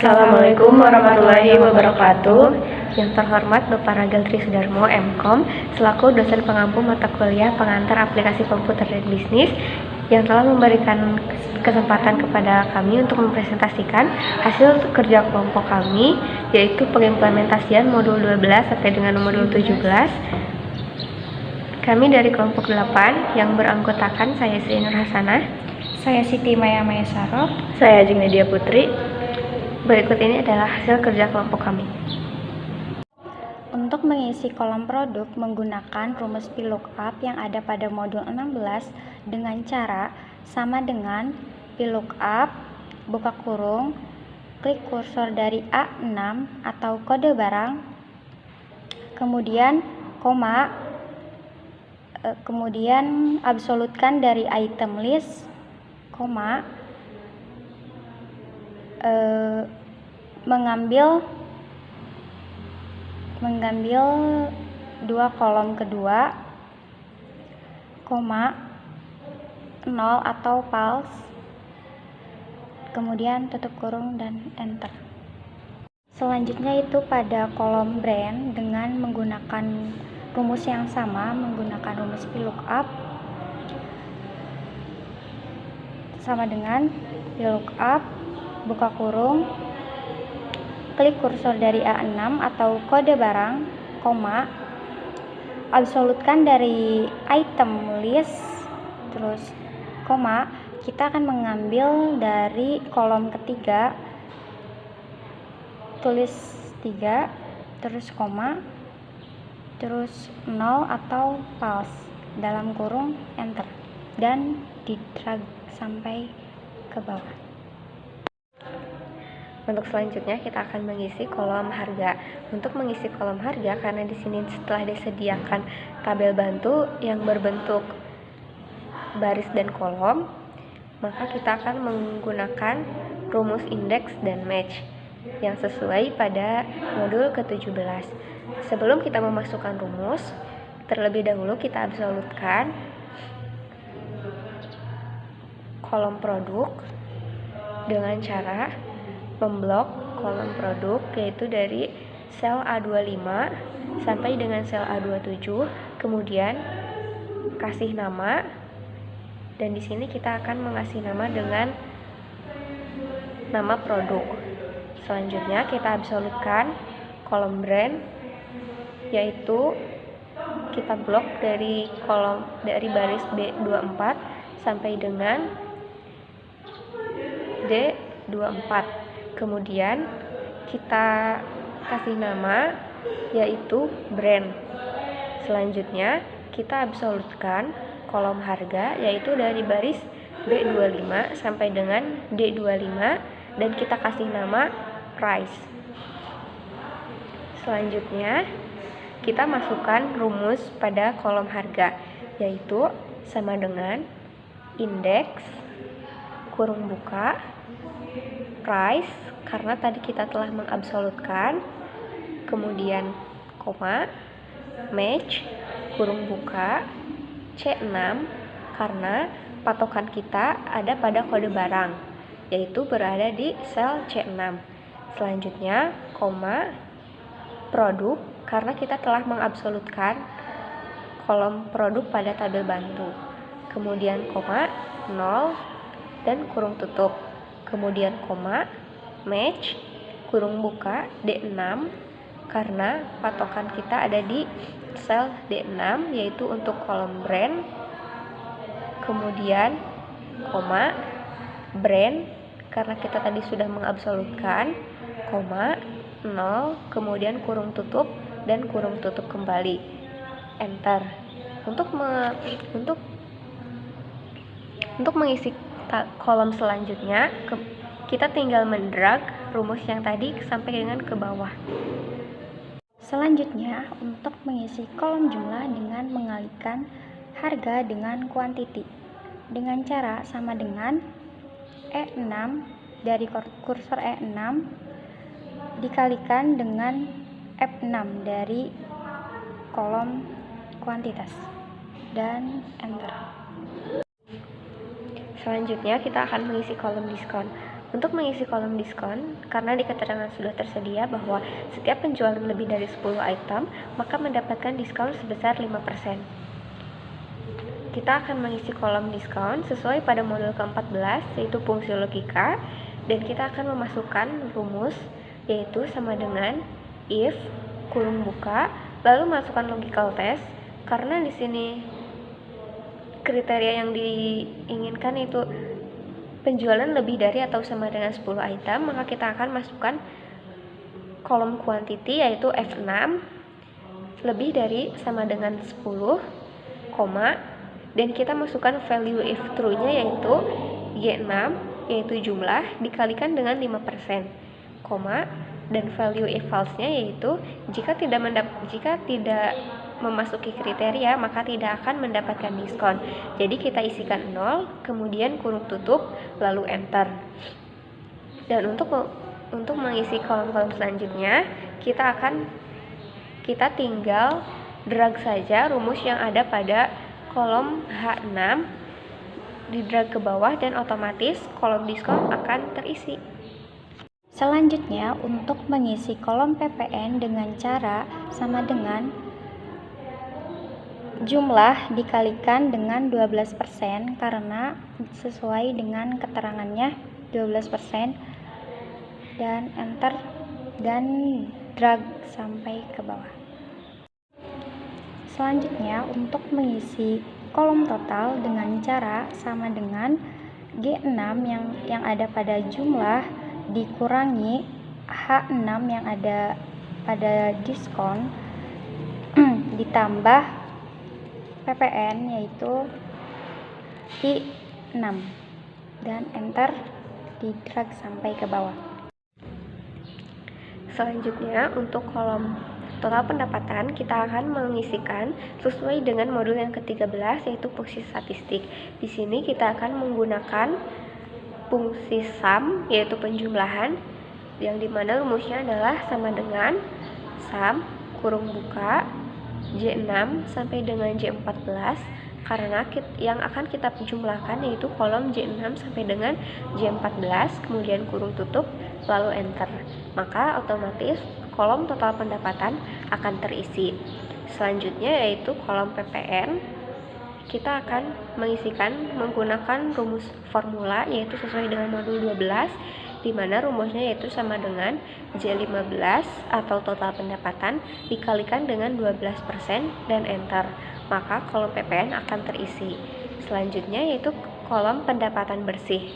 Assalamualaikum warahmatullahi wabarakatuh. Yang terhormat Bapak Ragil Tri Sudarmo, MKom, selaku dosen pengampu mata kuliah pengantar aplikasi komputer dan bisnis, yang telah memberikan kesempatan kepada kami untuk mempresentasikan hasil kerja kelompok kami, yaitu pengimplementasian modul 12 sampai dengan modul 17. Kami dari kelompok 8 yang beranggotakan saya Sri Nur Hasanah, saya Siti Maya Mayasaro, saya Ajeng Nadia Putri. Berikut ini adalah hasil kerja kelompok kami. Untuk mengisi kolom produk menggunakan rumus VLOOKUP yang ada pada modul 16 dengan cara sama dengan VLOOKUP, buka kurung, klik kursor dari A6 atau kode barang, kemudian koma, kemudian absolutkan dari item list, koma, mengambil dua kolom kedua, koma, 0 atau false, kemudian tutup kurung dan enter. Selanjutnya itu pada kolom brand dengan menggunakan rumus yang sama, menggunakan rumus VLOOKUP sama dengan VLOOKUP, buka kurung, klik kursor dari A6 atau kode barang, koma, absolutkan dari item list, terus koma, kita akan mengambil dari kolom ketiga, tulis 3, terus koma, terus 0 atau false, dalam kurung enter, dan di drag sampai ke bawah. Untuk selanjutnya kita akan mengisi kolom harga. Untuk mengisi kolom harga, karena di sini setelah disediakan tabel bantu yang berbentuk baris dan kolom, maka kita akan menggunakan rumus indeks dan match yang sesuai pada modul ke-17. Sebelum kita memasukkan rumus, terlebih dahulu kita absolutkan kolom produk dengan cara memblok kolom produk, yaitu dari sel A25 sampai dengan sel A27, kemudian kasih nama, dan di sini kita akan mengasih nama dengan nama produk. Selanjutnya kita absolutkan kolom brand, yaitu kita blok dari baris B24 sampai dengan D24. Kemudian kita kasih nama, yaitu brand. Selanjutnya kita absolutkan kolom harga, yaitu dari baris B25 sampai dengan D25, dan kita kasih nama price. Selanjutnya kita masukkan rumus pada kolom harga, yaitu sama dengan indeks kurung buka price, karena tadi kita telah mengabsolutkan, kemudian koma, match kurung buka C6, karena patokan kita ada pada kode barang, yaitu berada di sel C6. Selanjutnya koma, produk, karena kita telah mengabsolutkan kolom produk pada tabel bantu, kemudian koma, 0 dan kurung tutup, kemudian koma, match kurung buka D6, karena patokan kita ada di sel D6, yaitu untuk kolom brand, kemudian koma, brand, karena kita tadi sudah mengabsolutkan, koma, 0, kemudian kurung tutup dan kurung tutup kembali, enter. Untuk mengisi kolom selanjutnya, kita tinggal mendrag rumus yang tadi sampai dengan ke bawah. Selanjutnya, untuk mengisi kolom jumlah dengan mengalihkan harga dengan quantity dengan cara sama dengan E6, dari kursor E6 dikalikan dengan F6 dari kolom kuantitas, dan enter. Selanjutnya kita akan mengisi kolom diskon. Untuk mengisi kolom diskon, karena di keterangan sudah tersedia bahwa setiap penjualan lebih dari 10 item, maka mendapatkan diskon sebesar 5%. Kita akan mengisi kolom diskon sesuai pada modul ke-14, yaitu fungsi logika, dan kita akan memasukkan rumus, yaitu sama dengan if, kurung buka, lalu masukkan logical test, karena di sini kriteria yang diinginkan itu penjualan lebih dari atau sama dengan 10 item, maka kita akan masukkan kolom quantity yaitu F6 lebih dari sama dengan 10, dan kita masukkan value if true-nya yaitu Y6 yaitu jumlah dikalikan dengan 5%, dan value if false-nya yaitu jika tidak memasuki kriteria maka tidak akan mendapatkan diskon. Jadi kita isikan 0, kemudian kurung tutup, lalu enter. Dan untuk mengisi kolom-kolom selanjutnya, kita tinggal drag saja rumus yang ada pada kolom H6, di drag ke bawah dan otomatis kolom diskon akan terisi. Selanjutnya, untuk mengisi kolom PPN dengan cara sama dengan jumlah dikalikan dengan 12% karena sesuai dengan keterangannya 12%, dan enter dan drag sampai ke bawah. Selanjutnya, untuk mengisi kolom total dengan cara sama dengan G6 yang ada pada jumlah dikurangi H6 yang ada pada diskon ditambah PPN yaitu I6, dan enter, di drag sampai ke bawah. Selanjutnya, untuk kolom total pendapatan kita akan mengisikan sesuai dengan modul yang ke-13 yaitu fungsi statistik. Di sini kita akan menggunakan fungsi sum yaitu penjumlahan, yang dimana rumusnya adalah sama dengan sum kurung buka J6 sampai dengan J14, karena yang akan kita jumlahkan yaitu kolom J6 sampai dengan J14, kemudian kurung tutup, lalu enter. Maka otomatis kolom total pendapatan akan terisi. Selanjutnya yaitu kolom PPN. Kita akan mengisikan menggunakan rumus formula yaitu sesuai dengan modul 12, di mana rumusnya yaitu sama dengan J15 atau total pendapatan dikalikan dengan 12% dan enter. Maka kolom PPN akan terisi. Selanjutnya yaitu kolom pendapatan bersih.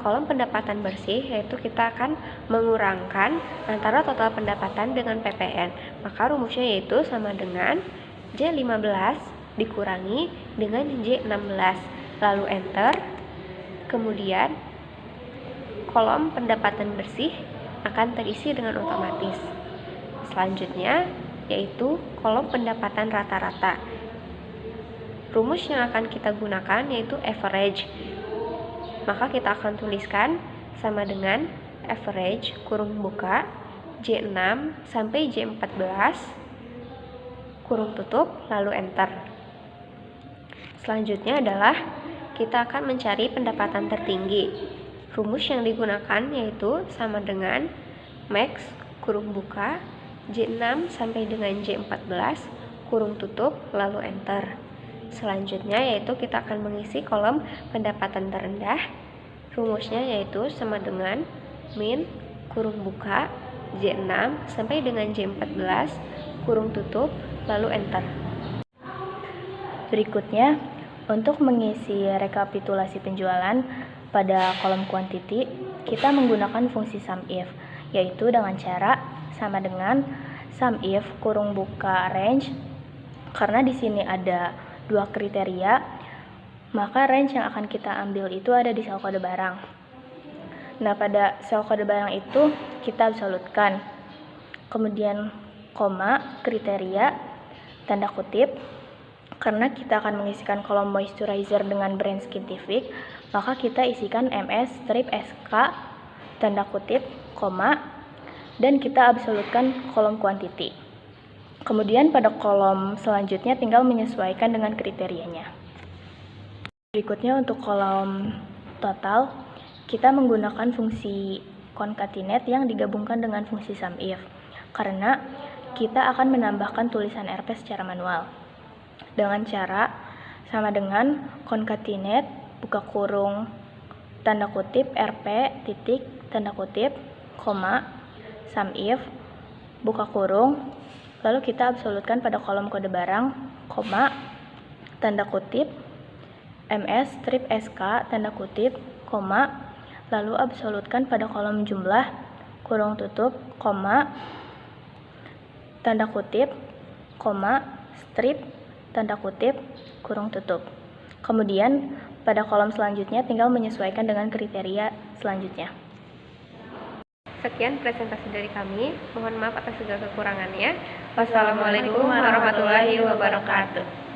Kolom pendapatan bersih yaitu kita akan mengurangkan antara total pendapatan dengan PPN. Maka rumusnya yaitu sama dengan J15 dikurangi dengan J16, lalu enter. Kemudian kolom pendapatan bersih akan terisi dengan otomatis. Selanjutnya yaitu kolom pendapatan rata-rata. Rumus yang akan kita gunakan yaitu average. Maka kita akan tuliskan sama dengan average kurung buka J6 sampai J14 kurung tutup, lalu enter. Selanjutnya adalah kita akan mencari pendapatan tertinggi. Rumus yang digunakan yaitu sama dengan max kurung buka J6 sampai dengan J14 kurung tutup, lalu enter. Selanjutnya yaitu kita akan mengisi kolom pendapatan terendah. Rumusnya yaitu sama dengan min kurung buka J6 sampai dengan J14 kurung tutup, lalu enter. Berikutnya, untuk mengisi rekapitulasi penjualan pada kolom quantity, kita menggunakan fungsi SUMIF, yaitu dengan cara sama dengan SUMIF kurung buka range. Karena di sini ada dua kriteria, maka range yang akan kita ambil itu ada di sel kode barang. Nah, pada sel kode barang itu kita absolutkan, kemudian koma, kriteria, tanda kutip. Karena kita akan mengisikan kolom moisturizer dengan brand Skintific, maka kita isikan MS strip SK, tanda kutip, koma, dan kita absolutkan kolom quantity. Kemudian pada kolom selanjutnya tinggal menyesuaikan dengan kriterianya. Berikutnya untuk kolom total, kita menggunakan fungsi concatenate yang digabungkan dengan fungsi SUMIF, karena kita akan menambahkan tulisan RP secara manual dengan cara sama dengan concatenate buka kurung tanda kutip RP titik tanda kutip koma SUMIF buka kurung, lalu kita absolutkan pada kolom kode barang koma tanda kutip MS strip SK tanda kutip koma, lalu absolutkan pada kolom jumlah kurung tutup koma tanda kutip koma strip tanda kutip kurung tutup. Kemudian pada kolom selanjutnya tinggal menyesuaikan dengan kriteria selanjutnya. Sekian presentasi dari kami. Mohon maaf atas segala kekurangannya. Wassalamualaikum warahmatullahi wabarakatuh.